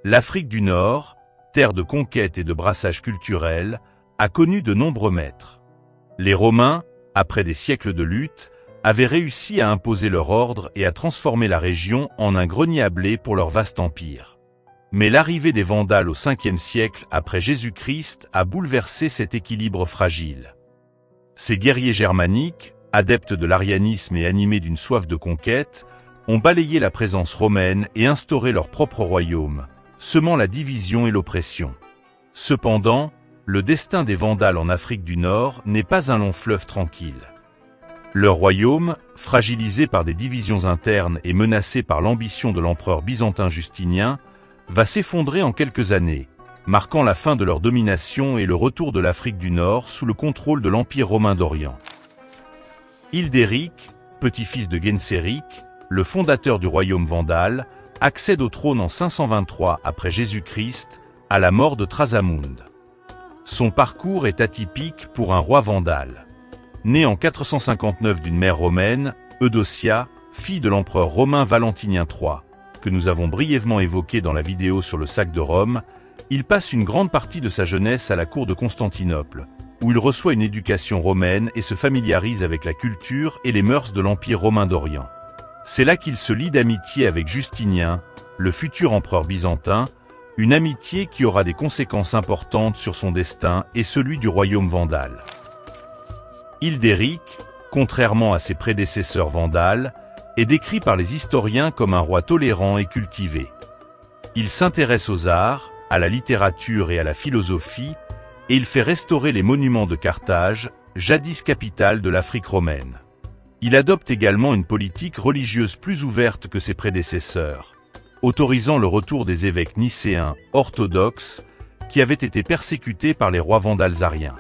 L'Afrique du Nord, terre de conquête et de brassage culturel, a connu de nombreux maîtres. Les Romains, après des siècles de lutte, avaient réussi à imposer leur ordre et à transformer la région en un grenier à blé pour leur vaste empire. Mais l'arrivée des Vandales au 5e siècle après Jésus-Christ a bouleversé cet équilibre fragile. Ces guerriers germaniques, adeptes de l'arianisme et animés d'une soif de conquête, ont balayé la présence romaine et instauré leur propre royaume, semant la division et l'oppression. Cependant, le destin des Vandales en Afrique du Nord n'est pas un long fleuve tranquille. Leur royaume, fragilisé par des divisions internes et menacé par l'ambition de l'empereur byzantin Justinien, va s'effondrer en quelques années, marquant la fin de leur domination et le retour de l'Afrique du Nord sous le contrôle de l'Empire romain d'Orient. Hildéric, petit-fils de Genséric, le fondateur du royaume vandale, accède au trône en 523 après Jésus-Christ, à la mort de Thrasamund. Son parcours est atypique pour un roi vandale. Né en 459 d'une mère romaine, Eudocia, fille de l'empereur romain Valentinien III, que nous avons brièvement évoqué dans la vidéo sur le sac de Rome, il passe une grande partie de sa jeunesse à la cour de Constantinople, où il reçoit une éducation romaine et se familiarise avec la culture et les mœurs de l'Empire romain d'Orient. C'est là qu'il se lie d'amitié avec Justinien, le futur empereur byzantin, une amitié qui aura des conséquences importantes sur son destin et celui du royaume vandale. Hildéric, contrairement à ses prédécesseurs vandales, est décrit par les historiens comme un roi tolérant et cultivé. Il s'intéresse aux arts, à la littérature et à la philosophie, et il fait restaurer les monuments de Carthage, jadis capitale de l'Afrique romaine. Il adopte également une politique religieuse plus ouverte que ses prédécesseurs, autorisant le retour des évêques nicéens orthodoxes qui avaient été persécutés par les rois vandales ariens.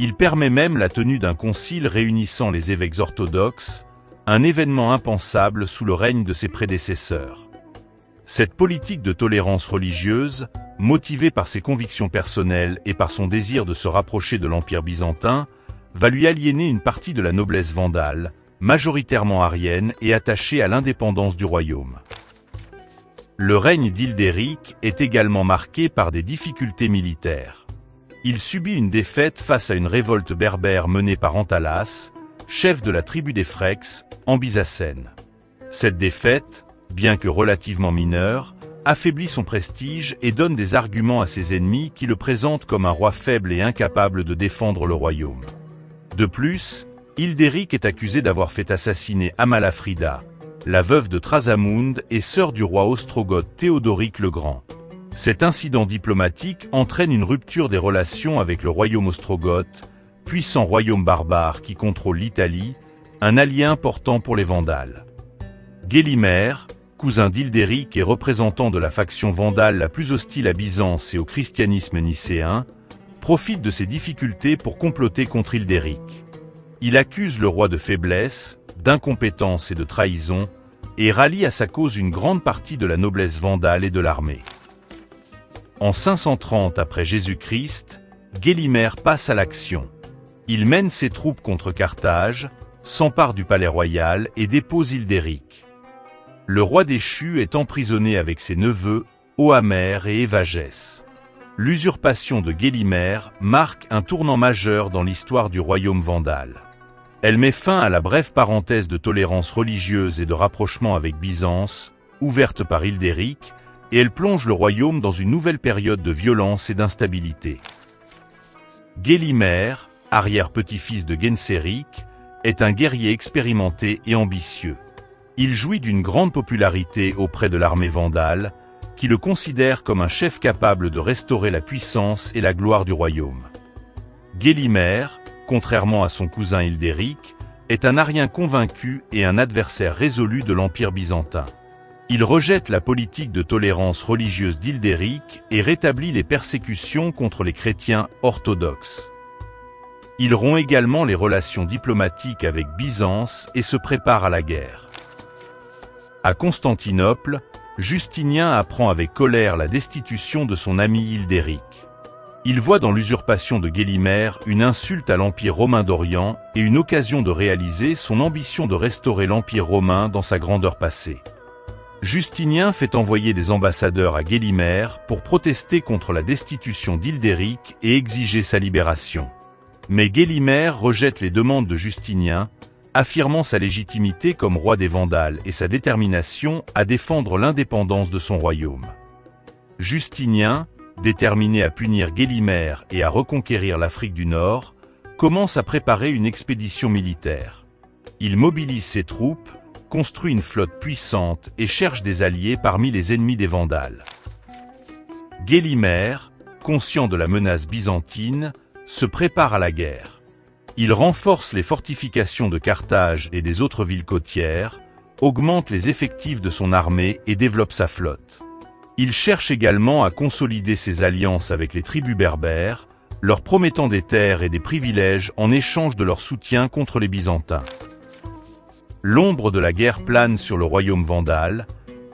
Il permet même la tenue d'un concile réunissant les évêques orthodoxes, un événement impensable sous le règne de ses prédécesseurs. Cette politique de tolérance religieuse, motivée par ses convictions personnelles et par son désir de se rapprocher de l'Empire byzantin, va lui aliéner une partie de la noblesse vandale, majoritairement arienne et attachée à l'indépendance du royaume. Le règne d'Hildéric est également marqué par des difficultés militaires. Il subit une défaite face à une révolte berbère menée par Antalas, chef de la tribu des Phrex, en Byzacène. Cette défaite, bien que relativement mineure, affaiblit son prestige et donne des arguments à ses ennemis qui le présentent comme un roi faible et incapable de défendre le royaume. De plus, Hildéric est accusé d'avoir fait assassiner Amalafrida, la veuve de Thrasamund et sœur du roi ostrogoth Théodoric le Grand. Cet incident diplomatique entraîne une rupture des relations avec le royaume ostrogoth, puissant royaume barbare qui contrôle l'Italie, un allié important pour les Vandales. Gélimer, cousin d'Hildéric et représentant de la faction vandale la plus hostile à Byzance et au christianisme nicéen, profite de ces difficultés pour comploter contre Hildéric. Il accuse le roi de faiblesse, d'incompétence et de trahison, et rallie à sa cause une grande partie de la noblesse vandale et de l'armée. En 530 après Jésus-Christ, Gélimer passe à l'action. Il mène ses troupes contre Carthage, s'empare du palais royal et dépose Hildéric. Le roi déchu est emprisonné avec ses neveux, Oamer et Évagès. L'usurpation de Gélimer marque un tournant majeur dans l'histoire du royaume vandale. Elle met fin à la brève parenthèse de tolérance religieuse et de rapprochement avec Byzance, ouverte par Hildéric, et elle plonge le royaume dans une nouvelle période de violence et d'instabilité. Gélimer, arrière-petit-fils de Genséric, est un guerrier expérimenté et ambitieux. Il jouit d'une grande popularité auprès de l'armée vandale, qui le considère comme un chef capable de restaurer la puissance et la gloire du royaume. Gélimer, contrairement à son cousin Hildéric, est un arien convaincu et un adversaire résolu de l'Empire byzantin. Il rejette la politique de tolérance religieuse d'Hildéric et rétablit les persécutions contre les chrétiens orthodoxes. Il rompt également les relations diplomatiques avec Byzance et se prépare à la guerre. À Constantinople, Justinien apprend avec colère la destitution de son ami Hildéric. Il voit dans l'usurpation de Gélimer une insulte à l'Empire romain d'Orient et une occasion de réaliser son ambition de restaurer l'Empire romain dans sa grandeur passée. Justinien fait envoyer des ambassadeurs à Gélimère pour protester contre la destitution d'Hildéric et exiger sa libération. Mais Gélimère rejette les demandes de Justinien, affirmant sa légitimité comme roi des Vandales et sa détermination à défendre l'indépendance de son royaume. Justinien, déterminé à punir Gélimère et à reconquérir l'Afrique du Nord, commence à préparer une expédition militaire. Il mobilise ses troupes, construit une flotte puissante et cherche des alliés parmi les ennemis des Vandales. Gélimère, conscient de la menace byzantine, se prépare à la guerre. Il renforce les fortifications de Carthage et des autres villes côtières, augmente les effectifs de son armée et développe sa flotte. Il cherche également à consolider ses alliances avec les tribus berbères, leur promettant des terres et des privilèges en échange de leur soutien contre les Byzantins. L'ombre de la guerre plane sur le royaume vandale,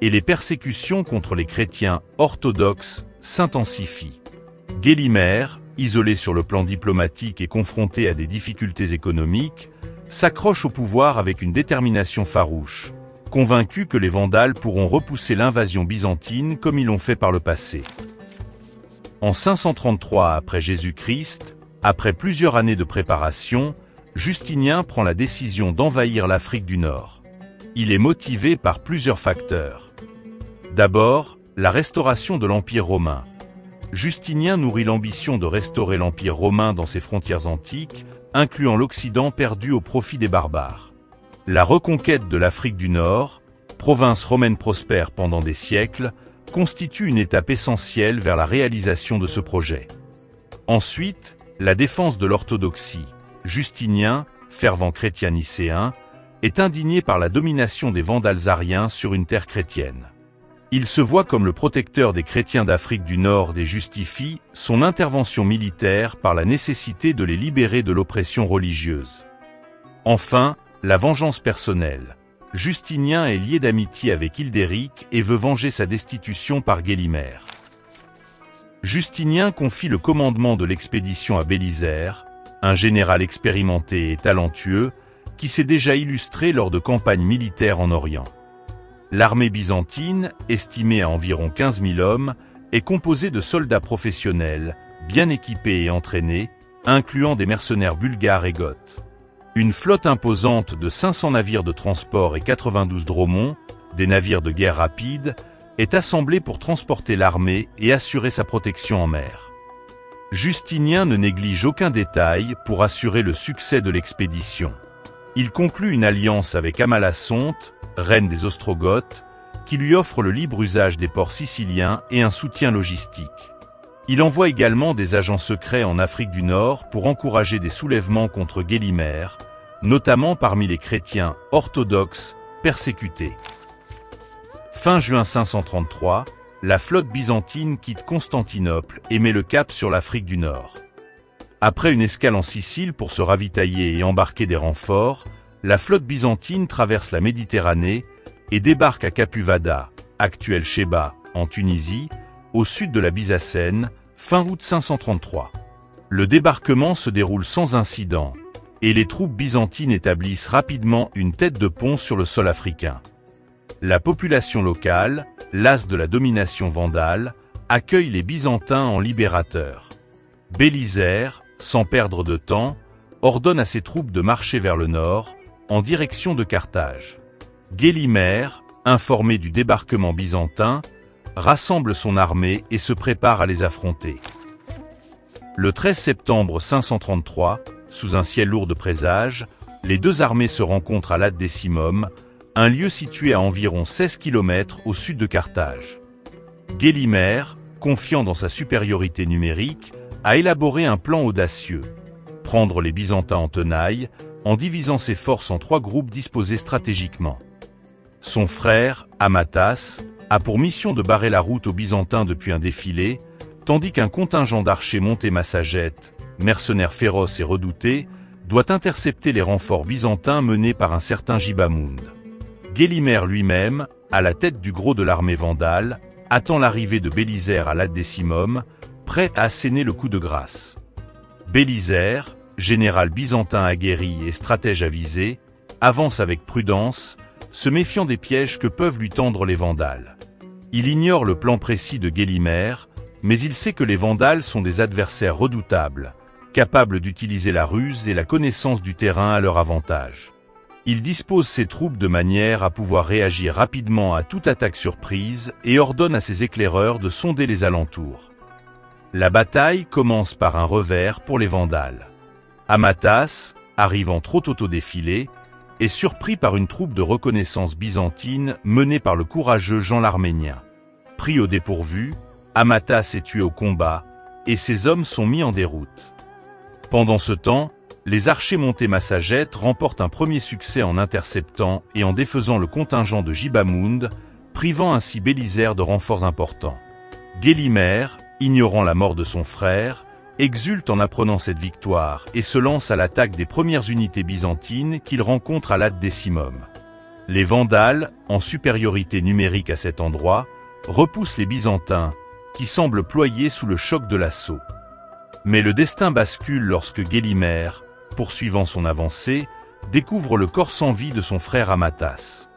et les persécutions contre les chrétiens orthodoxes s'intensifient. Gélimère, isolé sur le plan diplomatique et confronté à des difficultés économiques, s'accroche au pouvoir avec une détermination farouche, convaincu que les Vandales pourront repousser l'invasion byzantine comme ils l'ont fait par le passé. En 533 après Jésus-Christ, après plusieurs années de préparation, Justinien prend la décision d'envahir l'Afrique du Nord. Il est motivé par plusieurs facteurs. D'abord, la restauration de l'Empire romain. Justinien nourrit l'ambition de restaurer l'Empire romain dans ses frontières antiques, incluant l'Occident perdu au profit des barbares. La reconquête de l'Afrique du Nord, province romaine prospère pendant des siècles, constitue une étape essentielle vers la réalisation de ce projet. Ensuite, la défense de l'orthodoxie. Justinien, fervent chrétien nicéen, est indigné par la domination des Vandales ariens sur une terre chrétienne. Il se voit comme le protecteur des chrétiens d'Afrique du Nord et justifie son intervention militaire par la nécessité de les libérer de l'oppression religieuse. Enfin, la vengeance personnelle. Justinien est lié d'amitié avec Hildéric et veut venger sa destitution par Gélimère. Justinien confie le commandement de l'expédition à Bélisaire, un général expérimenté et talentueux, qui s'est déjà illustré lors de campagnes militaires en Orient. L'armée byzantine, estimée à environ 15 000 hommes, est composée de soldats professionnels, bien équipés et entraînés, incluant des mercenaires bulgares et goths. Une flotte imposante de 500 navires de transport et 92 dromons, des navires de guerre rapides, est assemblée pour transporter l'armée et assurer sa protection en mer. Justinien ne néglige aucun détail pour assurer le succès de l'expédition. Il conclut une alliance avec Amalasunthe, reine des Ostrogoths, qui lui offre le libre usage des ports siciliens et un soutien logistique. Il envoie également des agents secrets en Afrique du Nord pour encourager des soulèvements contre Gélimère, notamment parmi les chrétiens orthodoxes persécutés. Fin juin 533, la flotte byzantine quitte Constantinople et met le cap sur l'Afrique du Nord. Après une escale en Sicile pour se ravitailler et embarquer des renforts, la flotte byzantine traverse la Méditerranée et débarque à Capuvada, actuelle Chéba, en Tunisie, au sud de la Byzacène, fin août 533. Le débarquement se déroule sans incident, et les troupes byzantines établissent rapidement une tête de pont sur le sol africain. La population locale, lasse de la domination vandale, accueille les Byzantins en libérateurs. Bélisaire, sans perdre de temps, ordonne à ses troupes de marcher vers le nord, en direction de Carthage. Gélimère, informé du débarquement byzantin, rassemble son armée et se prépare à les affronter. Le 13 septembre 533, sous un ciel lourd de présages, les deux armées se rencontrent à Lac-Décimum, un lieu situé à environ 16 km au sud de Carthage. Gélimère, confiant dans sa supériorité numérique, a élaboré un plan audacieux: prendre les Byzantins en tenaille, en divisant ses forces en 3 groupes disposés stratégiquement. Son frère, Amatas, a pour mission de barrer la route aux Byzantins depuis un défilé, tandis qu'un contingent d'archers montés Massagètes, mercenaires féroces et redoutés, doit intercepter les renforts byzantins menés par un certain Gibamund. Gélimère lui-même, à la tête du gros de l'armée vandale, attend l'arrivée de Bélisaire à Lac-Décimum, prêt à asséner le coup de grâce. Bélisaire, général byzantin aguerri et stratège avisé, avance avec prudence, se méfiant des pièges que peuvent lui tendre les Vandales. Il ignore le plan précis de Gélimer, mais il sait que les Vandales sont des adversaires redoutables, capables d'utiliser la ruse et la connaissance du terrain à leur avantage. Il dispose ses troupes de manière à pouvoir réagir rapidement à toute attaque surprise et ordonne à ses éclaireurs de sonder les alentours. La bataille commence par un revers pour les Vandales. Amatas, arrivant trop tôt au défilé, est surpris par une troupe de reconnaissance byzantine menée par le courageux Jean l'Arménien. Pris au dépourvu, Amatas est tué au combat et ses hommes sont mis en déroute. Pendant ce temps, les archers montés Massagète remportent un premier succès en interceptant et en défaisant le contingent de Gibamund, privant ainsi Bélisaire de renforts importants. Gélimer, ignorant la mort de son frère, exulte en apprenant cette victoire et se lance à l'attaque des premières unités byzantines qu'il rencontre à l'Ad Décimum. Les Vandales, en supériorité numérique à cet endroit, repoussent les Byzantins, qui semblent ployés sous le choc de l'assaut. Mais le destin bascule lorsque Gélimer, poursuivant son avancée, découvre le corps sans vie de son frère Amatas.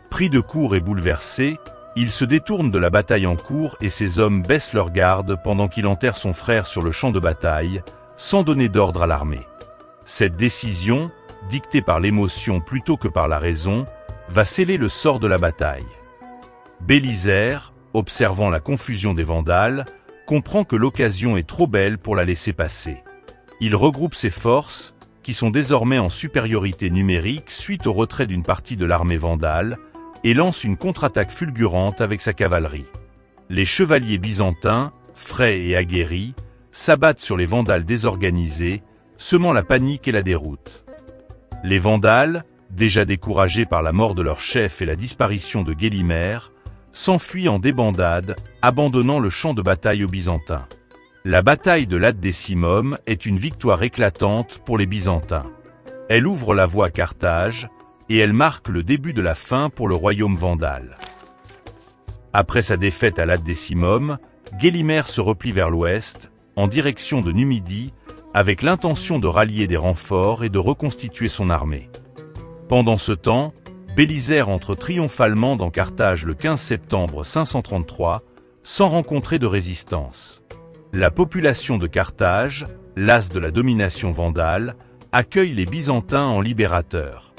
Pris de court et bouleversé, il se détourne de la bataille en cours et ses hommes baissent leur garde pendant qu'il enterre son frère sur le champ de bataille, sans donner d'ordre à l'armée. Cette décision, dictée par l'émotion plutôt que par la raison, va sceller le sort de la bataille. Bélisaire, observant la confusion des Vandales, comprend que l'occasion est trop belle pour la laisser passer. Il regroupe ses forces, qui sont désormais en supériorité numérique suite au retrait d'une partie de l'armée vandale, et lance une contre-attaque fulgurante avec sa cavalerie. Les chevaliers byzantins, frais et aguerris, s'abattent sur les Vandales désorganisés, semant la panique et la déroute. Les Vandales, déjà découragés par la mort de leur chef et la disparition de Gélimer, s'enfuient en débandade, abandonnant le champ de bataille aux Byzantins. La bataille de l'Ad Décimum est une victoire éclatante pour les Byzantins. Elle ouvre la voie à Carthage, et elle marque le début de la fin pour le royaume vandale. Après sa défaite à l'Ad Décimum, Gélimer se replie vers l'ouest, en direction de Numidie, avec l'intention de rallier des renforts et de reconstituer son armée. Pendant ce temps, Bélisaire entre triomphalement dans Carthage le 15 septembre 533, sans rencontrer de résistance. La population de Carthage, lasse de la domination vandale, accueille les Byzantins en libérateurs.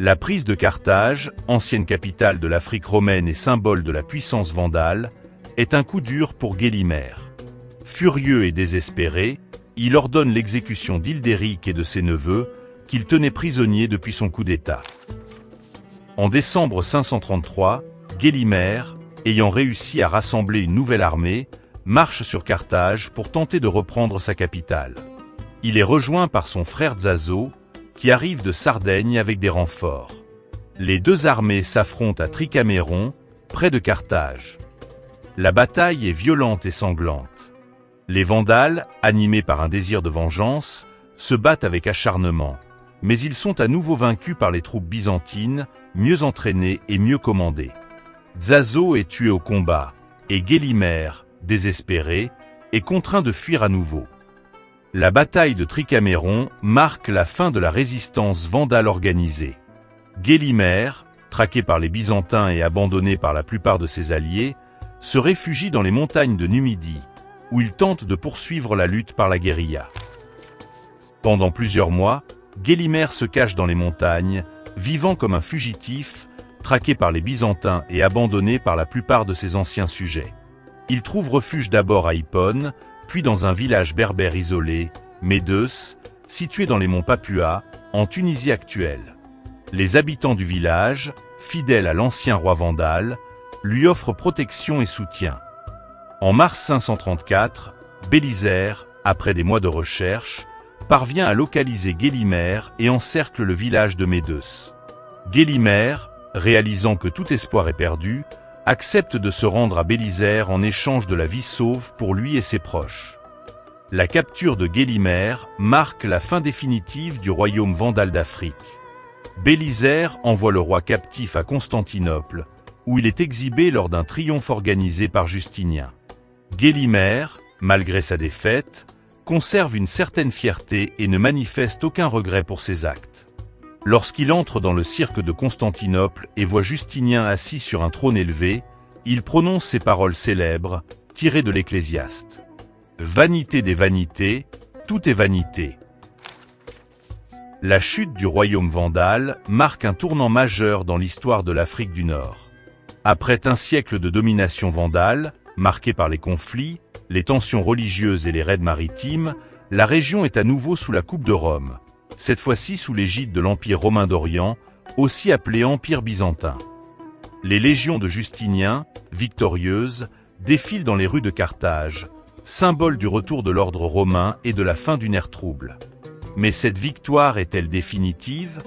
La prise de Carthage, ancienne capitale de l'Afrique romaine et symbole de la puissance vandale, est un coup dur pour Gélimer. Furieux et désespéré, il ordonne l'exécution d'Hildéric et de ses neveux, qu'il tenait prisonniers depuis son coup d'État. En décembre 533, Gélimer, ayant réussi à rassembler une nouvelle armée, marche sur Carthage pour tenter de reprendre sa capitale. Il est rejoint par son frère Zazo, qui arrive de Sardaigne avec des renforts. Les deux armées s'affrontent à Tricaméron, près de Carthage. La bataille est violente et sanglante. Les Vandales, animés par un désir de vengeance, se battent avec acharnement, mais ils sont à nouveau vaincus par les troupes byzantines, mieux entraînées et mieux commandées. Zazo est tué au combat, et Gélimer, désespéré, est contraint de fuir à nouveau. La bataille de Tricaméron marque la fin de la résistance vandale organisée. Gélimer, traqué par les Byzantins et abandonné par la plupart de ses alliés, se réfugie dans les montagnes de Numidie, où il tente de poursuivre la lutte par la guérilla. Pendant plusieurs mois, Gélimer se cache dans les montagnes, vivant comme un fugitif, traqué par les Byzantins et abandonné par la plupart de ses anciens sujets. Il trouve refuge d'abord à Hippone, puis dans un village berbère isolé, Médeus, situé dans les monts Papua, en Tunisie actuelle. Les habitants du village, fidèles à l'ancien roi vandale, lui offrent protection et soutien. En mars 534, Bélisaire, après des mois de recherche, parvient à localiser Gélimer et encercle le village de Médeus. Gélimer, réalisant que tout espoir est perdu, accepte de se rendre à Bélisaire en échange de la vie sauve pour lui et ses proches. La capture de Gélimer marque la fin définitive du royaume vandale d'Afrique. Bélisaire envoie le roi captif à Constantinople, où il est exhibé lors d'un triomphe organisé par Justinien. Gélimer, malgré sa défaite, conserve une certaine fierté et ne manifeste aucun regret pour ses actes. Lorsqu'il entre dans le cirque de Constantinople et voit Justinien assis sur un trône élevé, il prononce ces paroles célèbres, tirées de l'Ecclésiaste. « Vanité des vanités, tout est vanité ». La chute du royaume vandale marque un tournant majeur dans l'histoire de l'Afrique du Nord. Après un siècle de domination vandale, marqué par les conflits, les tensions religieuses et les raids maritimes, la région est à nouveau sous la coupe de Rome, cette fois-ci sous l'égide de l'Empire romain d'Orient, aussi appelé Empire byzantin. Les légions de Justinien, victorieuses, défilent dans les rues de Carthage, symbole du retour de l'ordre romain et de la fin d'une ère trouble. Mais cette victoire est-elle définitive?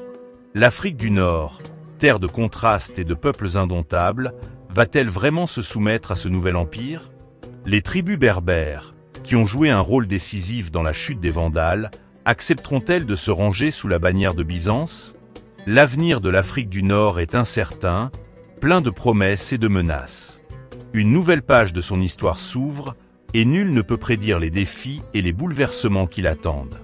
L'Afrique du Nord, terre de contrastes et de peuples indomptables, va-t-elle vraiment se soumettre à ce nouvel empire? Les tribus berbères, qui ont joué un rôle décisif dans la chute des Vandales, accepteront-elles de se ranger sous la bannière de Byzance? L'avenir de l'Afrique du Nord est incertain, plein de promesses et de menaces. Une nouvelle page de son histoire s'ouvre, et nul ne peut prédire les défis et les bouleversements qui l'attendent.